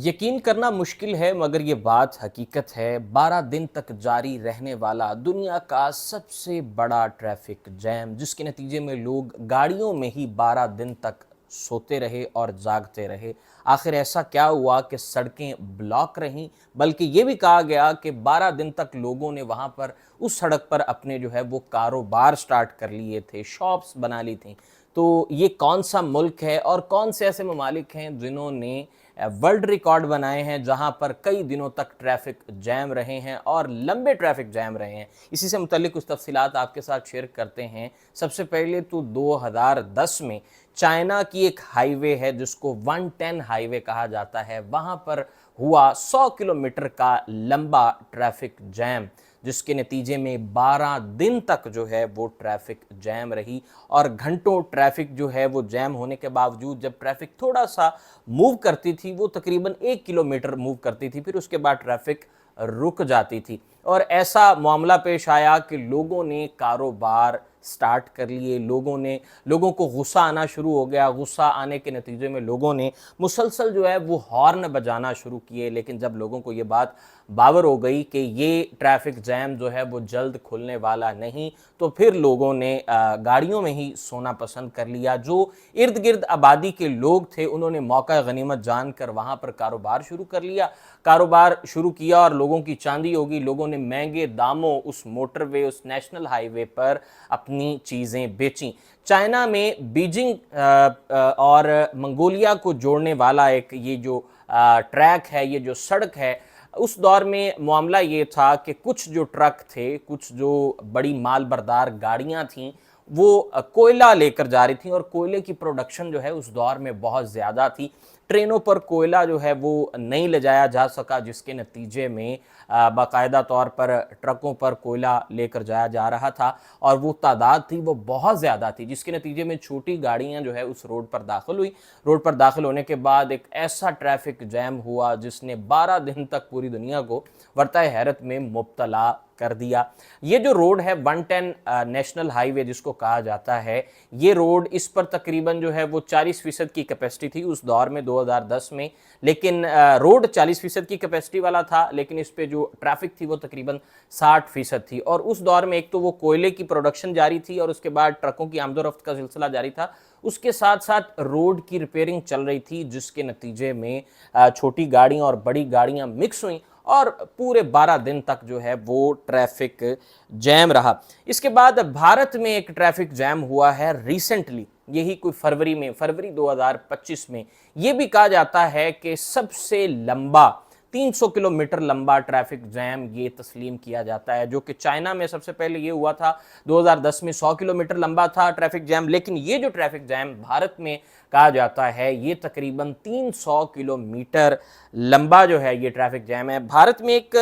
यकीन करना मुश्किल है मगर ये बात हकीकत है। 12 दिन तक जारी रहने वाला दुनिया का सबसे बड़ा ट्रैफिक जैम, जिसके नतीजे में लोग गाड़ियों में ही 12 दिन तक सोते रहे और जागते रहे। आखिर ऐसा क्या हुआ कि सड़कें ब्लॉक रहीं? बल्कि ये भी कहा गया कि 12 दिन तक लोगों ने वहाँ पर उस सड़क पर अपने जो है वो कारोबार स्टार्ट कर लिए थे, शॉप्स बना ली थी। तो ये कौन सा मुल्क है और कौन से ऐसे ममालिक हैं जिन्होंने वर्ल्ड रिकॉर्ड बनाए हैं जहां पर कई दिनों तक ट्रैफिक जैम रहे हैं और लंबे ट्रैफिक जैम रहे हैं? इसी से मुतल्लिक कुछ तफसीलात आपके साथ शेयर करते हैं। सबसे पहले तो 2010 में चाइना की एक हाईवे है जिसको 110 हाईवे कहा जाता है, वहां पर हुआ 100 किलोमीटर का लंबा ट्रैफिक जैम, जिसके नतीजे में 12 दिन तक जो है वो ट्रैफिक जैम रही। और घंटों ट्रैफिक जो है वो जैम होने के बावजूद जब ट्रैफिक थोड़ा सा मूव करती थी, वो तकरीबन 1 किलोमीटर मूव करती थी, फिर उसके बाद ट्रैफिक रुक जाती थी। और ऐसा मामला पेश आया कि लोगों ने कारोबार स्टार्ट कर लिए, लोगों को गुस्सा आना शुरू हो गया। गुस्सा आने के नतीजे में लोगों ने मुसलसल जो है वो हॉर्न बजाना शुरू किए। लेकिन जब लोगों को ये बात बावर हो गई कि ये ट्रैफिक जैम जो है वो जल्द खुलने वाला नहीं, तो फिर लोगों ने गाड़ियों में ही सोना पसंद कर लिया। जो इर्द गिर्द आबादी के लोग थे उन्होंने मौका गनीमत जानकर वहां पर कारोबार शुरू किया और लोगों की चांदी होगी। लोगों ने महंगे दामों उस मोटरवे, उस नेशनल हाईवे पर अपनी चीजें बेची। चाइना में बीजिंग और मंगोलिया को जोड़ने वाला एक ये जो ट्रैक है, ये जो सड़क है, उस दौर में मामला ये था कि कुछ जो ट्रक थे, कुछ जो बड़ी माल बरदार गाड़ियां थीं, वो कोयला लेकर जा रही थी और कोयले की प्रोडक्शन जो है उस दौर में बहुत ज़्यादा थी। ट्रेनों पर कोयला जो है वो नहीं ले जाया जा सका, जिसके नतीजे में बाकायदा तौर पर ट्रकों पर कोयला लेकर जाया जा रहा था और वो तादाद थी वो बहुत ज़्यादा थी, जिसके नतीजे में छोटी गाड़ियां जो है उस रोड पर दाखिल हुई। रोड पर दाखिल होने के बाद एक ऐसा ट्रैफिक जैम हुआ जिसने 12 दिन तक पूरी दुनिया को वर्ताए हैरत में मुब्तला कर दिया। ये जो रोड है 110 नेशनल हाईवे जिसको कहा जाता है, ये रोड, इस पर तकरीबन जो है वो 40% की कैपेसिटी थी उस दौर में 2010 में। लेकिन रोड 40% की कैपेसिटी वाला था, लेकिन इस पे जो ट्रैफिक थी वो तकरीबन 60% थी। और उस दौर में एक तो वो कोयले की प्रोडक्शन जारी थी और उसके बाद ट्रकों की आमदोरफ्त का सिलसिला जारी था। उसके साथ साथ रोड की रिपेयरिंग चल रही थी, जिसके नतीजे में छोटी गाड़ियां और बड़ी गाड़ियां मिक्स हुई और पूरे 12 दिन तक जो है वो ट्रैफिक जैम रहा। इसके बाद भारत में एक ट्रैफिक जैम हुआ है रिसेंटली, यही कोई फरवरी 2025 में। ये भी कहा जाता है कि सबसे लंबा 300 किलोमीटर लंबा ट्रैफिक जैम ये तस्लीम किया जाता है, जो कि चाइना में सबसे पहले ये हुआ था 2010 में। 100 किलोमीटर लंबा था ट्रैफिक जैम, लेकिन ये जो ट्रैफिक जैम भारत में कहा जाता है ये तकरीबन 300 किलोमीटर लंबा जो है ये ट्रैफिक जैम है। भारत में एक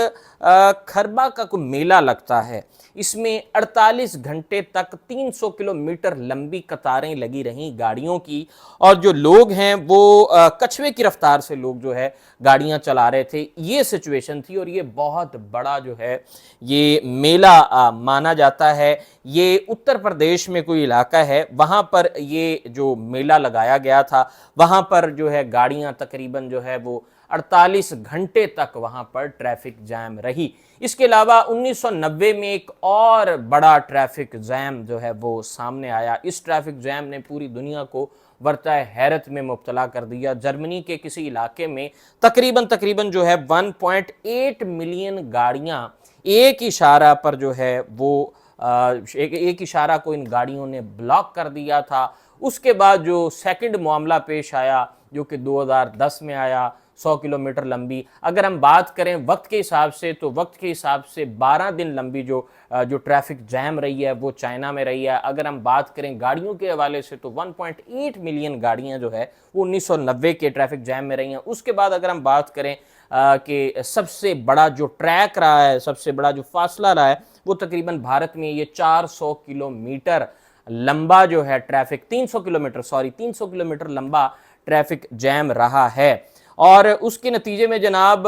खरबा का कोई मेला लगता है, इसमें 48 घंटे तक 300 किलोमीटर लंबी कतारें लगी रहीं गाड़ियों की, और जो लोग हैं वो कछुए की रफ्तार से लोग जो है गाड़ियां चला रहे थे। ये सिचुएशन थी और ये बहुत बड़ा जो है ये मेला माना जाता है। ये उत्तर प्रदेश में कोई इलाका है, वहां पर ये जो मेला लगाया गया था, वहां पर जो है गाड़ियां तकरीबन जो है वो 48 घंटे तक वहां पर ट्रैफिक जैम रही। इसके अलावा 1990 में एक और बड़ा ट्रैफिक जैम जो है वो सामने आया। इस ट्रैफिक जैम ने पूरी दुनिया को वर्ताए हैरत में मुब्तला कर दिया। जर्मनी के किसी इलाके में तकरीबन जो है 1.8 मिलियन गाड़ियां एक इशारा पर जो है वो एक इशारा को इन गाड़ियों ने ब्लॉक कर दिया था। उसके बाद जो सेकंड मामला पेश आया जो कि 2010 में आया, 100 किलोमीटर लंबी, अगर हम बात करें वक्त के हिसाब से तो वक्त के हिसाब से 12 दिन लंबी जो ट्रैफिक जैम रही है वो चाइना में रही है। अगर हम बात करें गाड़ियों के हवाले से तो 1.8 मिलियन गाड़ियां जो है वो 1990 के ट्रैफिक जैम में रही हैं। उसके बाद अगर हम बात करें कि सबसे बड़ा जो ट्रैक रहा है, सबसे बड़ा जो फासला रहा है, वो तकरीबन भारत में ये 400 किलोमीटर लंबा जो है ट्रैफिक 300 किलोमीटर लंबा ट्रैफिक जैम रहा है। और उसके नतीजे में जनाब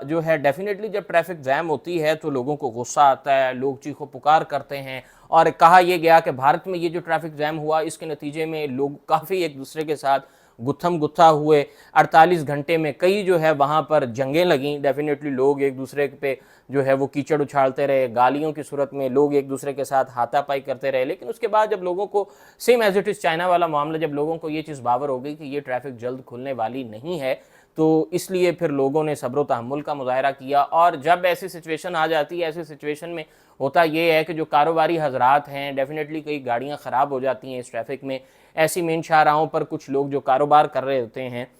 जो है डेफिनेटली जब ट्रैफिक जैम होती है तो लोगों को गुस्सा आता है, लोग चीखो पुकार करते हैं। और कहा यह गया कि भारत में ये जो ट्रैफिक जैम हुआ इसके नतीजे में लोग काफ़ी एक दूसरे के साथ गुत्थम गुत्था हुए। 48 घंटे में कई जो है वहाँ पर जंगें लगीं। डेफिनेटली लोग एक दूसरे पे जो है वो कीचड़ उछालते रहे, गालियों की सूरत में लोग एक दूसरे के साथ हाथापाई करते रहे। लेकिन उसके बाद जब लोगों को same as it is China वाला मामला, जब लोगों को ये चीज़ बावर हो गई कि ये ट्रैफिक जल्द खुलने वाली नहीं है, तो इसलिए फिर लोगों ने सब्र तहम्मुल का मुजाहरा किया। और जब ऐसी सिचुएशन आ जाती है, ऐसी सिचुएशन में होता ये है कि जो कारोबारी हजरात हैं, डेफिनेटली कई गाड़ियाँ ख़राब हो जाती हैं इस ट्रैफिक में। ऐसी मेन शाहराहों पर कुछ लोग जो कारोबार कर रहे होते हैं,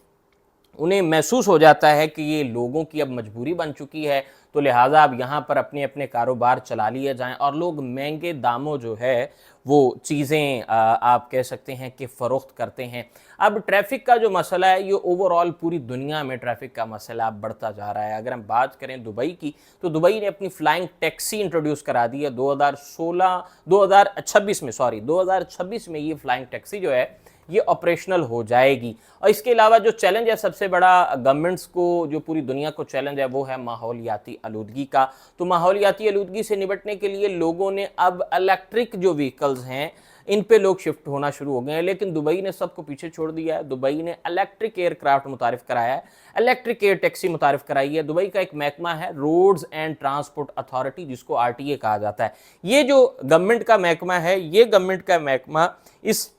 उन्हें महसूस हो जाता है कि ये लोगों की अब मजबूरी बन चुकी है, तो लिहाजा अब यहाँ पर अपने अपने कारोबार चला लिए जाएं। और लोग महंगे दामों जो है वो चीज़ें आप कह सकते हैं कि फ़रोख्त करते हैं। अब ट्रैफ़िक का जो मसला है, ये ओवरऑल पूरी दुनिया में ट्रैफ़िक का मसला बढ़ता जा रहा है। अगर हम बात करें दुबई की, तो दुबई ने अपनी फ़्लाइंग टैक्सी इंट्रोड्यूस करा दी है 2026 में ये फ़्लाइंग टैक्सी जो है ये ऑपरेशनल हो जाएगी। और इसके अलावा जो चैलेंज है सबसे बड़ा गवर्नमेंट्स को, जो पूरी दुनिया को चैलेंज है, वो है माहौलियाती आलूदगी का। तो माहौलियाती आलूदगी से निपटने के लिए लोगों ने अब इलेक्ट्रिक जो व्हीकल्स हैं इन पे लोग शिफ्ट होना शुरू हो गए हैं। लेकिन दुबई ने सबको पीछे छोड़ दिया है। दुबई ने इलेक्ट्रिक एयरक्राफ्ट मुतारिफ कराया है, इलेक्ट्रिक एयर टैक्सी मुतारिफ कराई है। दुबई का एक महकमा है रोड्स एंड ट्रांसपोर्ट अथॉरिटी, जिसको RTA कहा जाता है। ये जो गवर्नमेंट का महकमा है, ये गवर्नमेंट का महकमा इस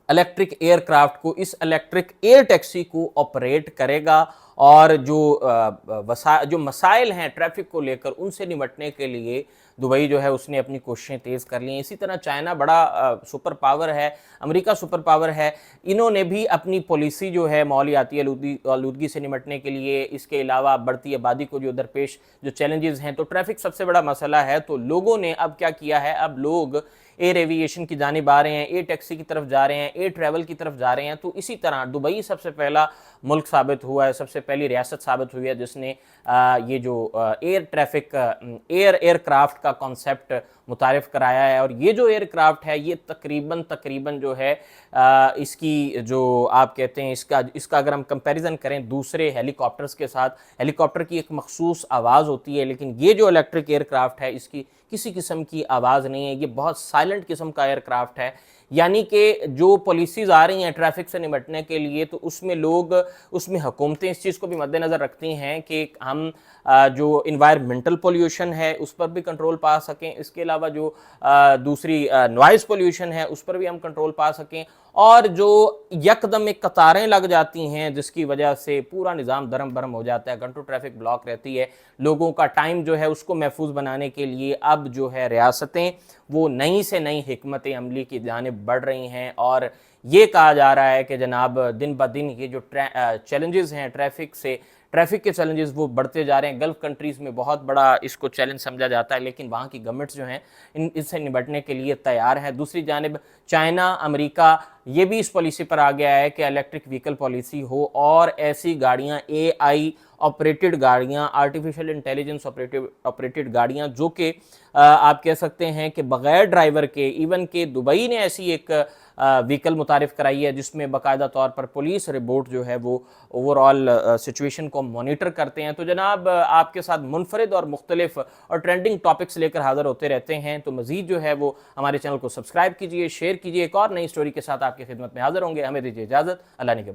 इलेक्ट्रिक एयरक्राफ्ट को, इस इलेक्ट्रिक एयर टैक्सी को ऑपरेट करेगा। और जो मसाइल हैं ट्रैफिक को लेकर, उनसे निपटने के लिए दुबई जो है उसने अपनी कोशिशें तेज़ कर ली हैं। इसी तरह चाइना बड़ा सुपर पावर है, अमेरिका सुपर पावर है, इन्होंने भी अपनी पॉलिसी जो है माहौलियाती आलूदगी से निपटने के लिए, इसके अलावा बढ़ती आबादी को जो दरपेश जो चैलेंजेस हैं, तो ट्रैफिक सबसे बड़ा मसला है। तो लोगों ने अब क्या किया है, अब लोग एयर एविएशन की जानिब आ रहे हैं, एयर टैक्सी की तरफ जा रहे हैं, एयर ट्रैवल की तरफ जा रहे हैं। तो इसी तरह दुबई सबसे पहला मुल्क साबित हुआ है, सबसे पहली रियासत साबित हुई है जिसने ये जो एयरक्राफ्ट का कॉन्सेप्ट मुतारिफ कराया है। और ये जो एयरक्राफ्ट है, ये तकरीबन जो है इसकी जो आप कहते हैं, इसका अगर हम कंपैरिजन करें दूसरे हेलीकॉप्टर्स के साथ, हेलीकॉप्टर की एक मखसूस आवाज़ होती है, लेकिन ये जो इलेक्ट्रिक एयरक्राफ्ट है इसकी किसी किस्म की आवाज़ नहीं है। ये बहुत साइलेंट किस्म का एयरक्राफ्ट है। यानी कि जो पॉलिसीज़ आ रही हैं ट्रैफिक से निपटने के लिए, तो उसमें लोग, उसमें हुकूमतें इस चीज़ को भी मद्देनज़र रखती हैं कि हम जो इन्वायरमेंटल पोल्यूशन है उस पर भी कंट्रोल पा सकें। इसके अलावा जो दूसरी नॉइज़ पोल्यूशन है उस पर भी हम कंट्रोल पा सकें। और जो यकदम एक कतारें लग जाती हैं जिसकी वजह से पूरा निज़ाम दरम बरम हो जाता है, घंटों ट्रैफिक ब्लॉक रहती है, लोगों का टाइम जो है उसको महफूज बनाने के लिए अब जो है रियासतें वो नई से नई हिकमत अमली की जानिब बढ़ रही हैं। और ये कहा जा रहा है कि जनाब दिन ब दिन ये जो चैलेंजेस हैं ट्रैफिक के चैलेंजेस वो बढ़ते जा रहे हैं। गल्फ़ कंट्रीज़ में बहुत बड़ा इसको चैलेंज समझा जाता है, लेकिन वहाँ की गवर्नमेंट्स जो हैं इससे निपटने के लिए तैयार हैं। दूसरी जानिब चाइना, अमेरिका ये भी इस पॉलिसी पर आ गया है कि इलेक्ट्रिक व्हीकल पॉलिसी हो और ऐसी गाड़ियाँ AI ऑपरेटेड गाड़ियाँ, आर्टिफिशियल इंटेलिजेंस ऑपरेटेड गाड़ियाँ, जो कि आप कह सकते हैं कि बग़ैर ड्राइवर के, इवन के दुबई ने ऐसी एक व्हीकल मुतारिफ कराई है जिसमें बाकायदा तौर पर पुलिस रिपोर्ट जो है वो ओवरऑल सिचुएशन को मॉनिटर करते हैं। तो जनाब आपके साथ मुनफरिद और मुख्तलिफ और ट्रेंडिंग टॉपिक्स लेकर हाज़िर होते रहते हैं। तो मज़ीद जो है वो हमारे चैनल को सब्सक्राइब कीजिए, शेयर कीजिए। एक और नई स्टोरी के साथ आपकी खिदमत में हाज़िर होंगे। हमें दीजिए इजाज़त। अल्लाह ने के बाद।